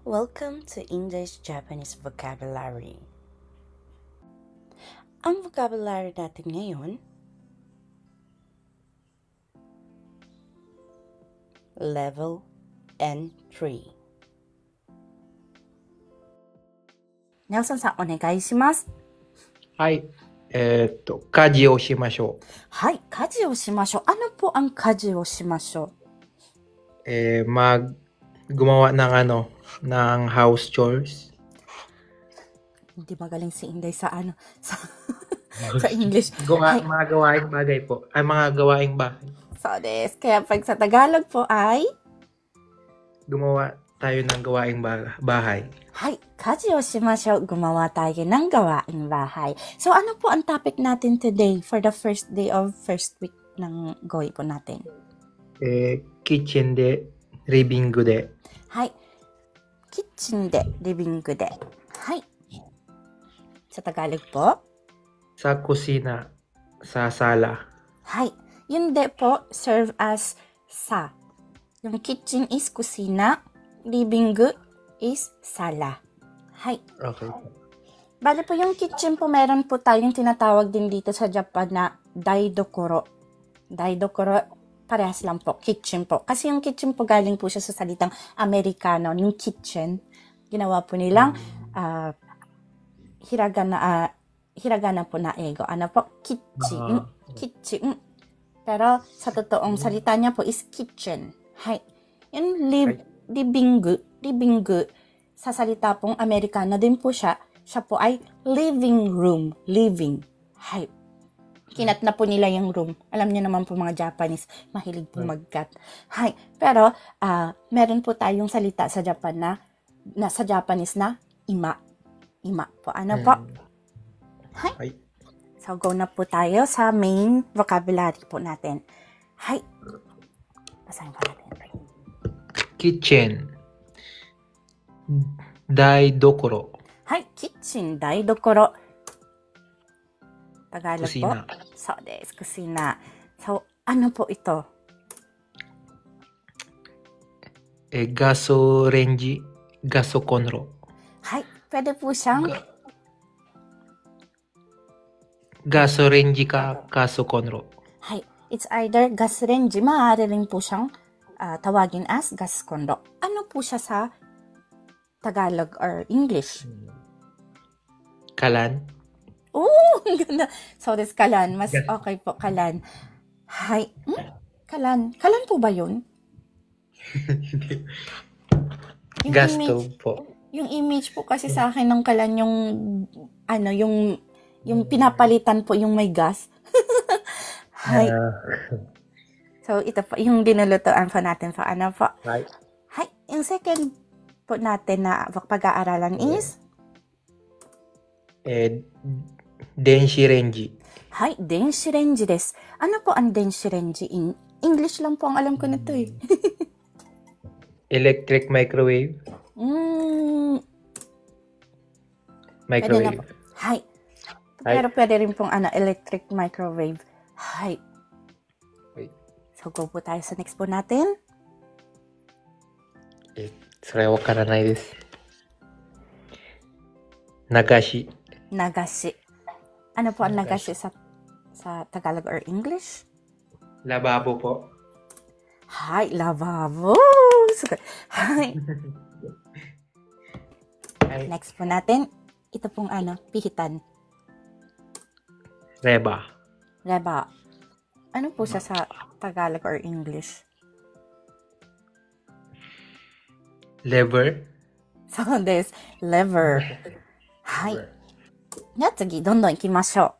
Welcome to English-Japanese Vocabulary. Ang vocabulary natin ngayon, Level N3. Nelson さん、お願いします。はい。家事をしましょう。はい、家事をしましょう。Ano po ang 家事をしましょう? Gumawa ng house chores. Hindi magaling si Inday sa sa English. Mga gawaing bagay po. Ay, mga gawaing bahay. So des. Kaya pag sa Tagalog po ay gumawa tayo ng gawaing bahay. Hay, 家事をしましょう. Gumawa tayo ng gawaing bahay. So ano po ang topic natin today for the first day of first week ng Goy po natin? Kitchen de, living de. はい。キッチンで、リビングで。はい。Sa Tagalog po? Sa kusina, sa sala. はい。Yun de po, serve as sa. Yung kitchen is kusina, living is sala. はい。Okay. Bale po yung kitchen po, meron po tayong tinatawag din dito sa Japan na daidokoro. Daidokoro, parehas lang po, kitchen po. Kasi yung kitchen po galing po siya sa salitang Amerikano, yung kitchen. Ginawa po nilang hiragana po na ego. Ano po? Kitchen. Kitchen. Pero sa totoong salita niya po is kitchen. Hay. Yung living, sa salita pong Amerikano din po siya. Siya po ay living room. Living. Hay. Kinat na po nila yung room. Alam niyo naman po mga Japanese, mahilig po mag-cut. Hay. Pero, meron po tayong salita sa Japan sa Japanese na ima. Ima po. Ano po? Hay. So, go na po tayo sa main vocabulary po natin. Hay. Basahin po natin. Kitchen. Daidokoro. Hay. Kitchen. Daidokoro. Tagalog Kusina. po? So, des. Kusina. So, ano po ito? Gaso renji, gaso konro. Hay. Pwede po siyang Gaso renji ka, gaso konro. Hay. It's either gas range. Maaari rin po siyang tawagin as gas kondo. Ano po siya sa Tagalog or English? Kalan. Ang ganda. So, this kalan. Mas okay po, kalan. Hay. Kalan. Kalan po ba yun? Gas stove po. Yung image po kasi sa akin ng kalan yung yung pinapalitan po yung may gas. Hay. So, ito po, yung dinulutuan po natin po. Ano po? Right. Hay. Yung second po natin na pag-aaralan is? Denshi renji. Hay. Denshi renji desu. Ano po ang denshi renji? In English lang po ang alam ko nito eh. Electric microwave. Microwave. Hay. Pero pwede rin pong electric microwave. Hay. So, go po tayo sa next po natin. それはわからないです。Nagashi. Nagashi. Ano po ang nagashi sa Tagalog or English? Lababo po. Hay, lavabo. Hay. Next po natin, ito pong pihitan. Reba. Reba. Ano po siya sa Tagalog or English? Lever. So, this, lever. Hay. じゃあ次、どんどん行きましょ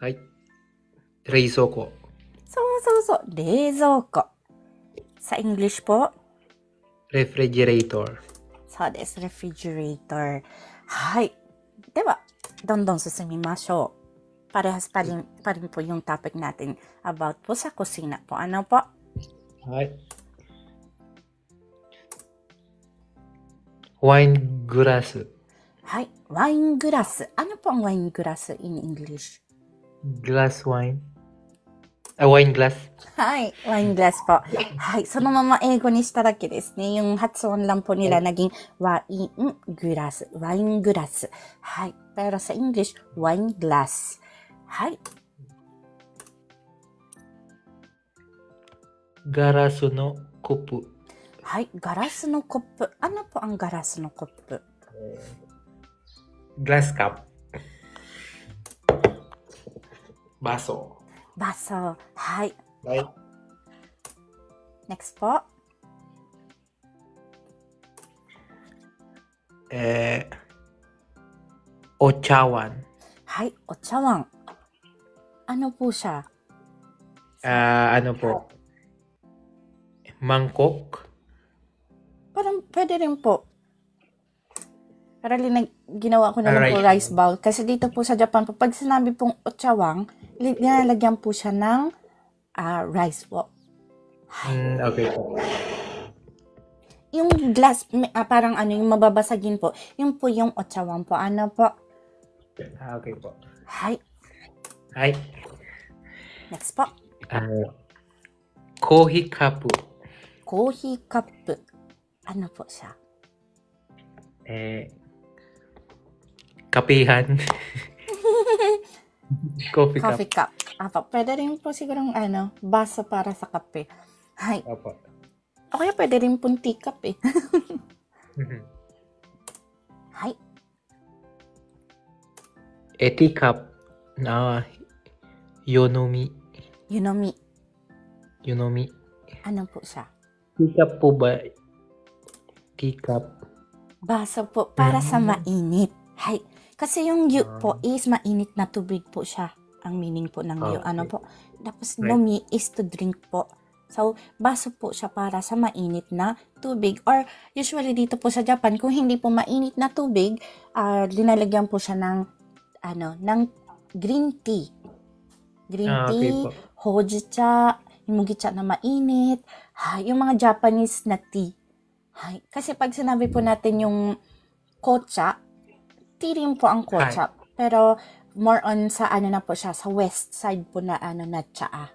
う。はい。冷蔵庫。そう。冷蔵庫。Sa English po? Refrigerator. そうです。refrigerator. はい。では、どんどん進みましょう。Parehas pa rin po yung topic natin about po sa kusina po. Ano po? はい。Wine glass. はい。ワイングラス。Ano po ang wine glass in English? Glass wine. wine glass. はい。ワイングラスpo. はい。そのまま英語にしただけですね。yung発音lang po nila naging ワイングラス。ワイングラス。はい。Pero sa English, wine glass. はい。ガラスのコップ。はい。ガラスのコップ。Ano po ang garas noコップ? Glass cup. Baso. Baso. はい。はい。Next po. Ochawan. はい。お茶碗。Ano po siya? Ano po? Mangkok. Parang pwede rin po. Parang ginawa ko na lang po rice bowl. Kasi dito po sa Japan po, pag sinabi pong ochawang, nilalagyan po siya ng rice po. Okay po. Yung glass, parang ano, yung mababasagin po, yung po yung ochawang po. Ano po? Okay po. Hai. Hai. Next po. Coffee cup. Coffee cup. Ano po siya? Kapihan. Coffee cup. Apa, pwede rin po sigurong baso para sa kape. Hai. Opo. O kaya pwede rin pong teacup eh. Hai. Teacup na yonomi. Yonomi. Ano po siya? Teacup po ba? Teacup. Baso po para sa mainit. Hai. Kasi yung yu po is mainit na tubig po siya. Ang meaning po ng yu. Ano po? Tapos nomi is to drink po. So, baso po siya para sa mainit na tubig. Or, usually dito po sa Japan, kung hindi po mainit na tubig, linalagyan po siya ng green tea. Green tea, hojicha, yung mugicha na mainit, yung mga Japanese na tea. Kasi pag sinabi po natin yung kocha, tea rin po ang kocha. Pero, more on sa na po siya, sa west side po na na tsaa.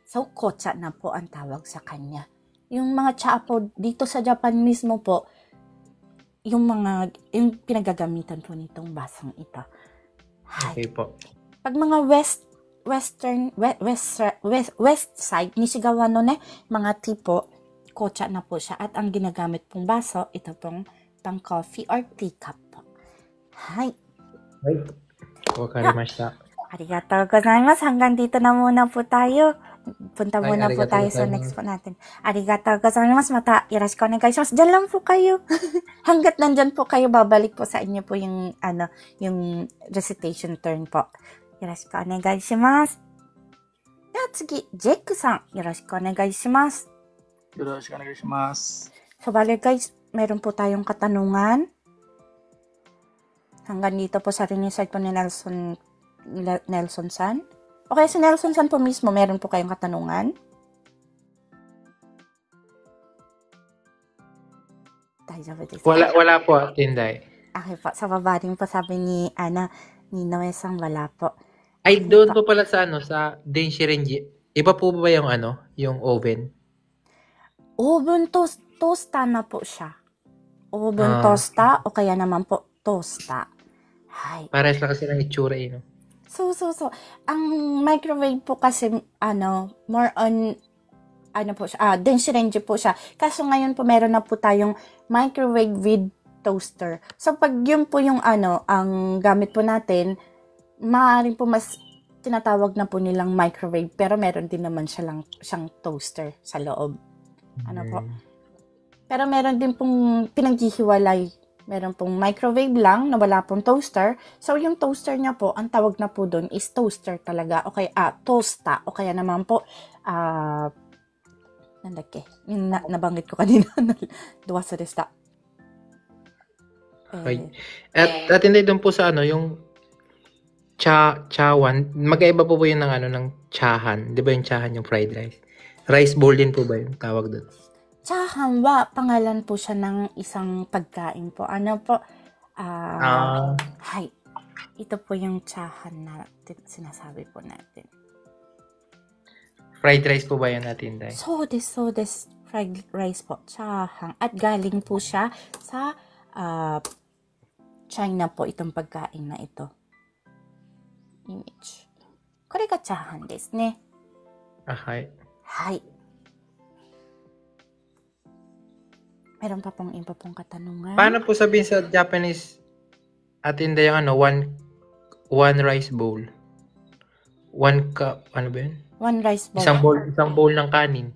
So, kocha na po ang tawag sa kanya. Yung mga tsaa po, dito sa Japan mismo po, yung pinagagamitan po nitong basong ito. Okay po. Pag mga west side, Nishigawa no ne, mga tea po, kocha na po siya. At ang ginagamit pong baso, ito pong pang coffee or teacup po. Hai. Wakarimashita. Arigatou gozaimasu. Hanggang dito na muna po tayo. Punta muna po tayo sa next po natin. Arigatou gozaimasu. Mata, yoroshiku onegaishimasu. Diyan lang po kayo. Hanggat nandyan po kayo, babalik po sa inyo po yung, yung recitation turn po. Yoroshiku onegaishimasu. Dewa tsugi, Jake-san. Yoroshiku onegaishimasu. Yoroshiku onegaishimasu. So, bale guys, meron po tayong katanungan. Hanggang dito po sa rinisite po ni Nelson-san. Okay, si Nelson-san po mismo, meron po kayong katanungan? Wala po, Tinday. Okay po, sa baba rin po sabi ni Noe-san, wala po. Ay, doon po pala sa sa Denshirenji. Iba po ba yung yung oven? Oven toaster na po siya. Oven toaster o kaya naman po toaster. Hay. Pares lang kasi ng itsura no? So. Ang microwave po kasi, more on, po siya, Denshirenji po siya. Kaso ngayon po, meron na po tayong microwave with toaster. So, pag yun po yung, ang gamit po natin, maaaring po mas tinatawag na po nilang microwave, pero meron din naman siyang toaster sa loob. Po. Pero meron din pong pinaghihiwalay. Meron pong microwave lang na wala pong toaster. So, yung toaster niya po, ang tawag na po doon is toaster talaga. O kaya, toasta. O kaya naman po, yung nabanggit ko kanina, duwasa desta. Okay. At hindi doon po sa yung chawan. Magkaiba po ba yun ng chahan? Di ba yung chahan yung fried rice? Rice bowl din po ba yung tawag doon? Chahan wa, pangalan po siya ng isang pagkain po. Po? Hay. Ito po yung chahan na sinasabi po natin. Fried rice po ba yan natin, Day? So des. Fried rice po. Chahang. At galing po siya sa China po itong pagkain na ito. Image. これがチャーハンですね。Okay. はい。Meron pa pong iba pong katanungan. Paano po sabihin sa Japanese atin Day yung one rice bowl? One cup, ano ba yun? One rice bowl. Isang bowl ng kanin.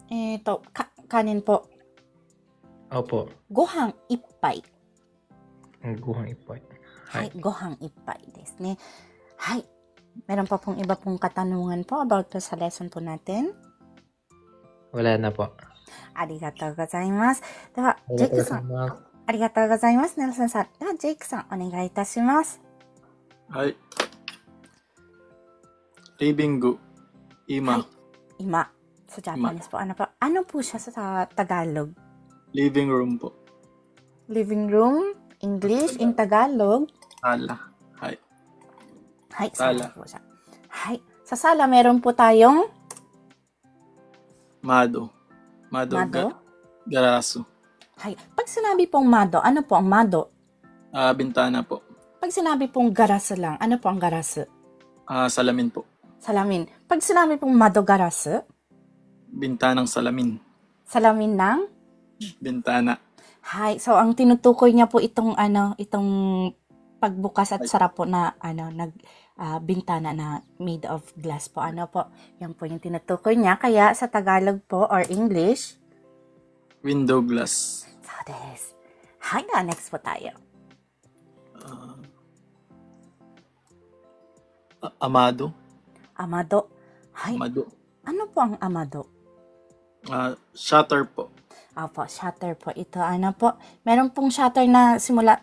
Ito, kanin po. Opo. ご飯一杯。 Ang guhang ipot. はい、ご飯一杯ですね。はい。Meron pa pong iba pong katanungan po about to sa lesson po natin. Wala na po. ありがとうございます。では、ジェイクさん、ありがとうございます。ネルソンさん。では、ジェイクさん、お願いいたします。はい。Living ima. 今、sa Japanese po. Ano po siya sa Tagalog? Living room po. Living room, English, in Tagalog. Sala. Hai. はい、Sala. po siya. はい。Sa sala, meron po tayong Mado. mado. Garaso. はい. Pag sinabi pong mado, ano po ang mado? Bintana po. Pag sinabi pong garasu lang, ano po ang garasu? Salamin po. Salamin. Pag sinabi pong mado garasu, Bintanang salamin. salamin ng? Bintana. Hay. So, ang tinutukoy niya po itong pagbukas at sara po na bintana na made of glass po. Ano po? Yan po yung tinutukoy niya. Kaya sa Tagalog po or English, Window glass. so des. Hay na, next po tayo. Amado. Amado. Hay. Amado. Ano po ang amado? Shutter po. Opo, shutter po. Ito, ano po. Meron pong shutter na simula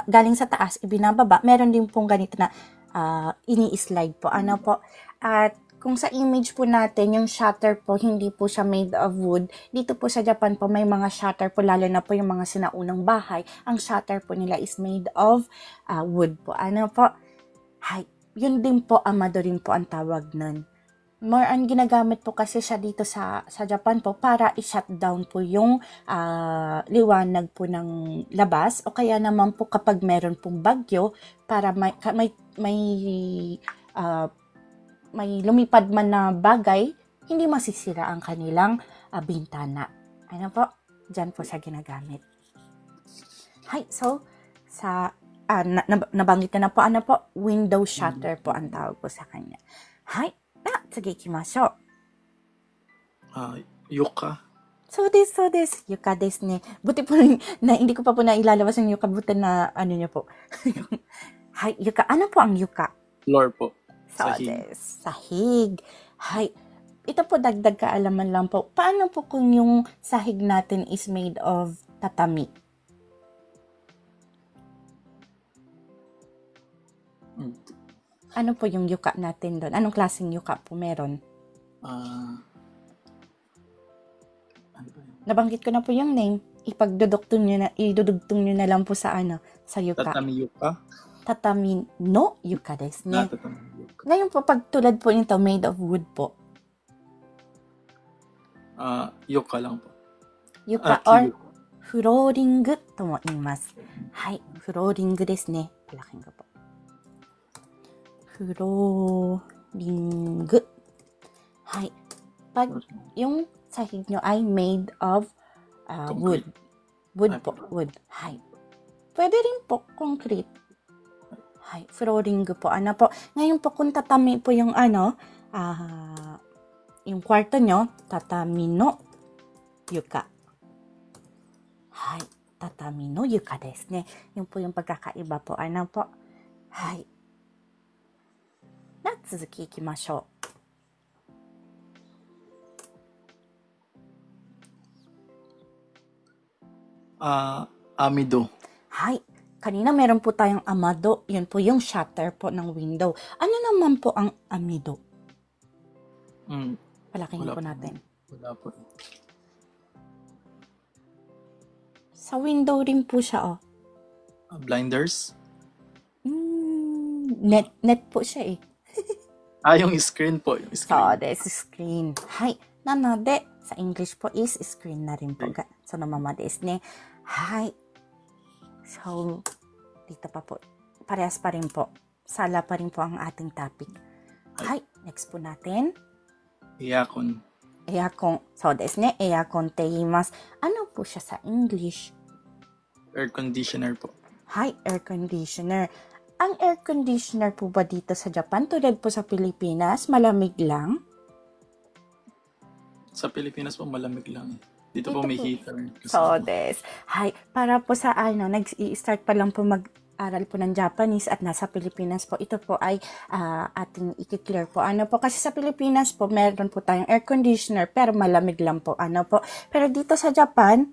galing sa taas, ibinababa. Meron din pong ganito na ini-slide po. Ano po. At kung sa image po natin, yung shutter po, hindi po siya made of wood. Dito po sa Japan po, may mga shutter po, lalo na po yung mga sinaunang bahay. Ang shutter po nila is made of wood po. Ano po. Hay, yun din po, amado rin po ang tawag nun. More on ginagamit po kasi siya dito sa Japan po para i-shut down po yung liwanag po ng labas o kaya naman po kapag meron pong bagyo para may lumipad man na bagay, hindi masisira ang kanilang bintana. Ano po? Diyan po siya ginagamit. Hi, so nabanggit na po, ano po? Window shutter po ang tawag po sa kanya. Hi. 次行きましょう。Yuka. そうです、そうです。床ですね。Buti po na hindi ko pa po nailalabas yung yuka. Buti na ano niya po. Hay, yuka. Ano po ang yuka? Floor po. So Sahig. des. Sahig. Hay. Ito po dagdag kaalaman lang po. Paano po kung yung sahig natin is made of tatami? Ano po yung yuka natin doon? Anong klaseng yuka po meron? Ano ba yun? Nabanggit ko na po yung name. Idudugtong nyo na lang po sa sa yuka. Tatami yuka. Tatami no yuka desu ne. Tatami yuka. Ngayon po, pag tulad po nito, made of wood po. Yuka lang po. Yuka or flooring to mo imasu. Hai, flooring desu ne. Palaking ko po. Flooring. Hai. Pag yung sahig nyo ay made of wood. Wood po. Wood. Hai. Pwede rin po concrete. Hai. Flooring po. Ano po. Ngayon po kung tatami po yung yung kwarto nyo, tatami no yuka. Hai. Tatami no yuka desu ne. Yung po yung pagkakaiba po. Ano po. Hai. 続きいきましょう。Amido. Hay. Kanina meron po tayong amado. Yun po yung shutter po ng window. Ano naman po ang amido? Palaking po natin. Wala po. Sa window rin po siya, oh. Blinders. Net po siya eh. Yung screen po. Yung そう screen. です。screen。はい。なので、sa English po is screen na rin po. Okay. そのままですね。はい。So, dito pa po. Parehas pa rin po. Sala pa rin po ang ating topic.はい。Next po natin. Aircon. エアコン。そうですね。エアコンって言います。Ano po siya sa English? Air conditioner po. はい。Air conditioner. Ang air conditioner po ba dito sa Japan, tulad po sa Pilipinas, malamig lang? Sa Pilipinas po malamig lang. Dito Dito po may po. heater. Kasi So des. Hay, para po sa nag-i-start pa lang po mag-aral po ng Japanese at nasa Pilipinas po, ito po ay ating i-clear po. Ano po, kasi sa Pilipinas po, meron po tayong air conditioner, pero malamig lang po. Ano po, pero dito sa Japan,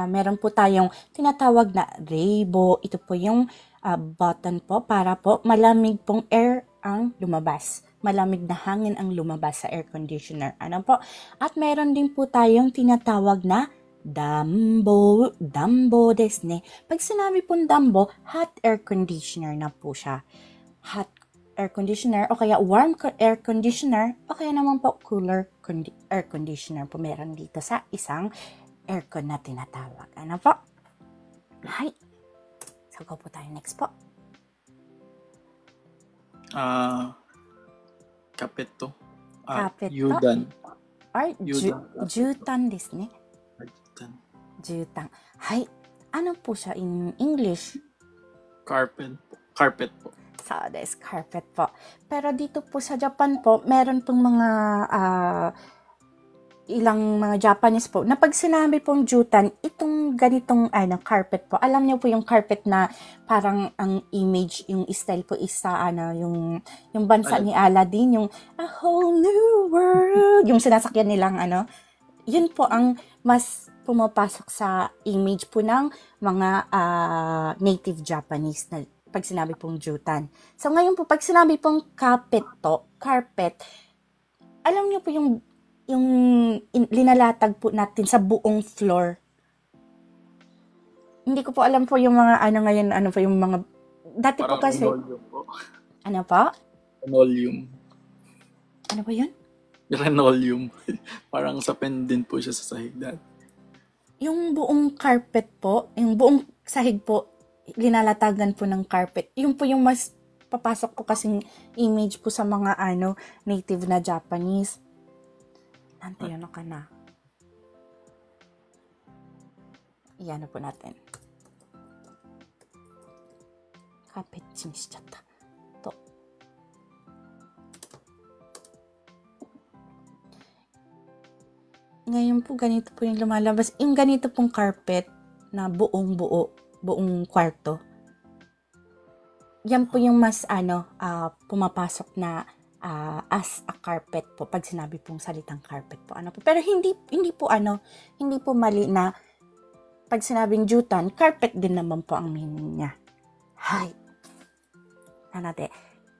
meron po tayong tinatawag na Reibo. Ito po yung button po para po malamig pong air ang lumabas. Malamig na hangin ang lumabas sa air conditioner. Ano po? At meron din po tayong tinatawag na dambo. Dambo desu ne. Pag sinabi pong dambo, hot air conditioner na po siya. Hot air conditioner o kaya warm air conditioner o kaya naman po cooler air conditioner po meron dito sa isang aircon na tinatawag. Ano po? Hay. So, go po tayo next po. Kapet to. Kapet to. Yudan. Or Yudan. jutan desu ne. Yudan. Jutan. Hay. Ano po siya in English? Carpet po. Carpet po. So, des carpet po. Pero dito po sa Japan po, meron pong mga ilang mga Japanese po, na pag sinabi pong jutan, itong ganitong carpet po, alam niyo po yung carpet na parang ang image, yung style po is sa yung bansa ni Aladdin, yung A Whole New World, yung sinasakyan nilang yun po ang mas pumapasok sa image po ng mga native Japanese na pag sinabi pong jutan. So ngayon po, pag sinabi pong carpet, alam niyo po yung linalatag po natin sa buong floor. Hindi ko po alam po yung mga ngayon, po yung mga, dati Parang po kasi, linoleum po. ano po? Linoleum. Ano po yun? Linoleum. Parang sa pendant po siya sa sahig dati. Yung buong carpet po, yung buong sahig po, linalatagan po ng carpet. Yun po yung mas papasok po kasing image po sa mga native na Japanese. Nante yun ka na. Iyan na po natin. Carpetにしちゃった。と。Ngayon po, ganito po yung lumalabas. Yung ganito pong carpet na buong kwarto. Yan po yung mas pumapasok na as a carpet po pag sinabi pong salitang carpet po. Pero hindi po mali na pag sinabing jutan, carpet din naman po ang meaning niya. Hay.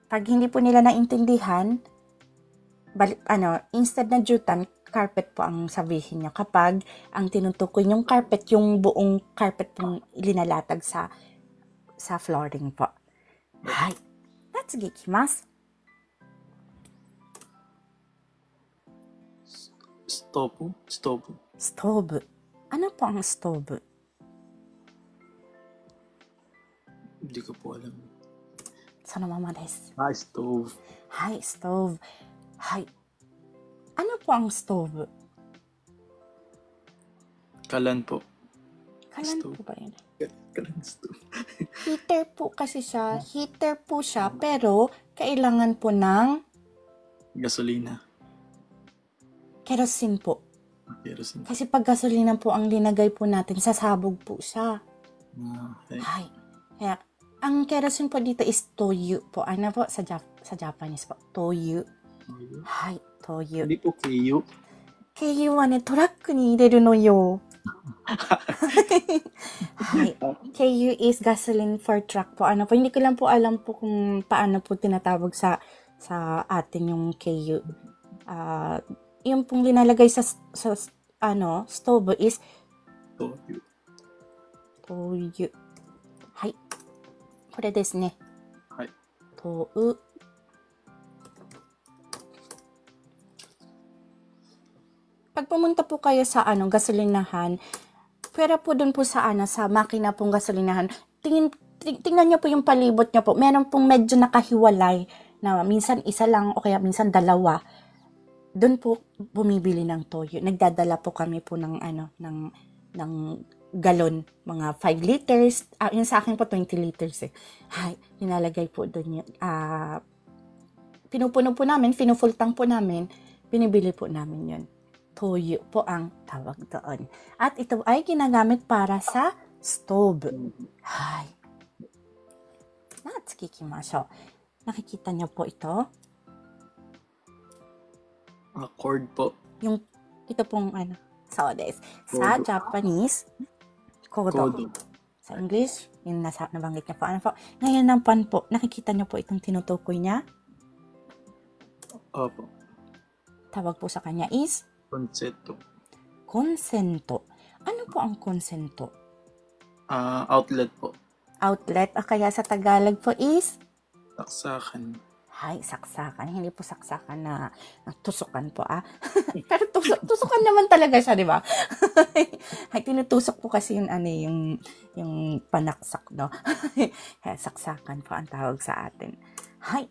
Pag hindi po nila naintindihan, instead na jutan, carpet po ang sabihin niya kapag ang tinutukoy yung carpet, yung buong carpet pong linalatag sa flooring po. Hay. Natsugi ikimasu. Stove. Ano po ang stove? Hindi ko po alam. そのままです。Stove. Hi, stove. Hi. Ano po ang stove? Kalan po. Kalan Stove. po ba yun? Kalan stove. Heater po kasi siya. Heater po siya, pero kailangan po ng Gasolina. kerosene po. Kerosene. Kasi pag gasolina po ang linagay po natin, sasabog po siya. Okay. Hi. Kaya, ang kerosene po dito is toyu po. Ano po? Sa Japanese po. Toyu. Hi, toyu. Hindi po kayo. Keiyu wa ne, トラックに入れるのよ。はい。Keiyu is gasoline for truck po. Hindi ko lang po alam po kung paano po tinatawag sa atin yung keiyu. Yung pong linalagay sa stove is toyu. Hai. これですね。はい。toyu. Pag pumunta po kayo sa gasolinahan, pwera po dun po sa sa makina pong gasolinahan, tingnan niyo po yung palibot niyo po. Meron pong medyo nakahiwalay na minsan isa lang o kaya minsan dalawa. Doon po bumibili ng toyo. Nagdadala po kami po ng ng galon, mga 5 liters. Yung sa akin po 20 liters eh. Hay, nilalagay po doon yun. Pinupuno po namin, finufull tank po namin, binibili po namin yun. Toyo po ang tawag doon. At ito ay ginagamit para sa stove. Hay. Natsukikimashou. Nakikita niyo po ito? Cord po. Yung ito pong so des. Sa Kodo. Japanese, kodo. Kodo. Sa English, yung nabanggit niya po. Ngayon naman po, nakikita niyo po itong tinutukoy niya. Opo. Tawag po sa kanya is Konseto. konsento. Ano po ang konsento? Outlet po. Outlet, kaya sa Tagalog po is Saksakan. hay, saksakan. Hindi po saksakan na tusukan po Pero tusukan naman talaga siya, di ba? Hay, tinutusok po kasi yung yung panaksak, no? Kaya saksakan po ang tawag sa atin. Hay.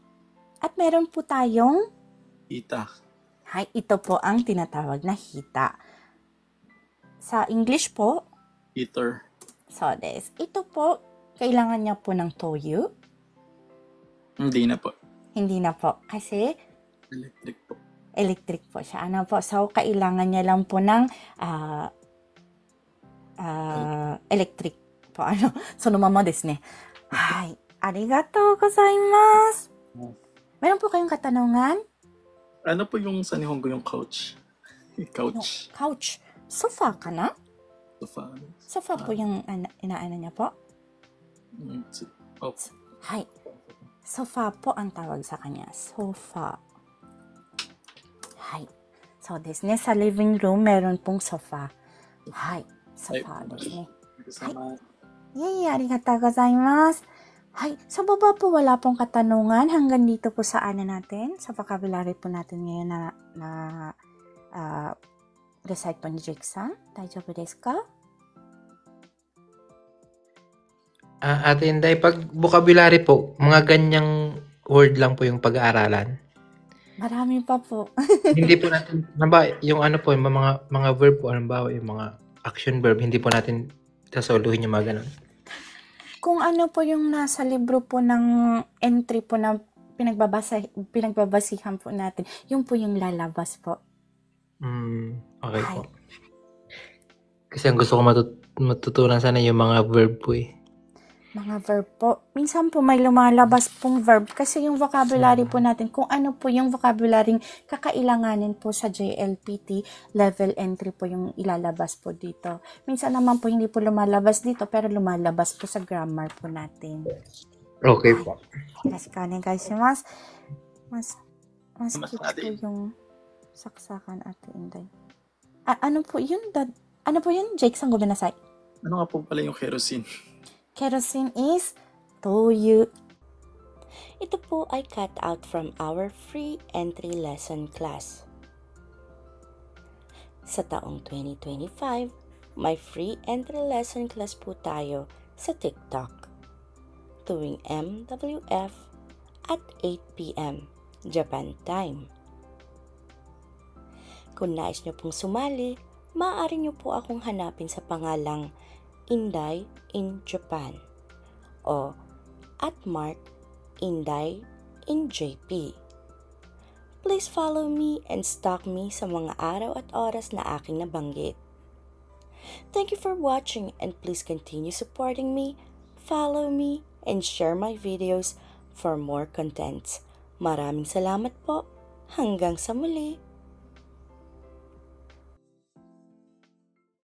At meron po tayong Ita. hay, ito po ang tinatawag na hita. Sa English po, Heater. so des. Ito po, kailangan niya po ng toyo. Hindi na po. Hindi na po. Kasi Electric po. electric po siya. So, kailangan niya lang po ng electric po. So, nomama desu ne. Hay. Arigatou gozaimasu. Meron po kayong katanungan? Ano po yung sa Nihongo yung couch? Couch. Couch. Sofa ka na? Sofa. Sofa po yung inaano niya po? Opo. Hay. Sofa po ang tawag sa kanya. Sofa. Hay. So, desu ne. Sa living room, meron pong sofa. Hay. Sofa desu ne. Yay, arigatou gozaimasu. Hay, sa baba po wala pong katanungan. Hanggang dito po sa natin. Sa vocabulary po natin ngayon na recite po ni Jake-san. Daijoubu desu ka? Ate Inday, pag vocabulary po, mga ganyang word lang po yung pag-aaralan. Marami pa po. Hindi po natin, yung po, yung mga verb po, halimbawa, yung mga action verb, hindi po natin sasoluhin yung mga ganun. Kung ano po yung nasa libro po ng entry po na pinagbabasihan po natin, yun po yung lalabas po. Okay po. Kasi ang gusto ko matutunan sana yung mga verb po eh. Mga verb po. Minsan po may lumalabas pong verb kasi yung vocabulary po natin, kung ano po yung vocabulary kakailanganin po sa JLPT level entry po yung ilalabas po dito. Minsan naman po hindi po lumalabas dito pero lumalabas po sa grammar po natin. Okay po. Mas kanegaishimasu. Mas cute po yung saksakan Ate Inday. Ano po yun? Ano po yun? Jake, sang gumennasai. Ano nga po pala yung kerosene? Kerosene is toyu. Ito po ay cut out from our free entry lesson class. Sa taong 2025, may free entry lesson class po tayo sa TikTok. Tuwing MWF at 8 p.m. Japan time. Kung nais nyo pong sumali, maaari nyo po akong hanapin sa pangalang Inday in Japan o @Inday in JP. Please follow me and stalk me sa mga araw at oras na aking nabanggit. Thank you for watching and please continue supporting me, follow me, and share my videos for more contents. Maraming salamat po. Hanggang sa muli.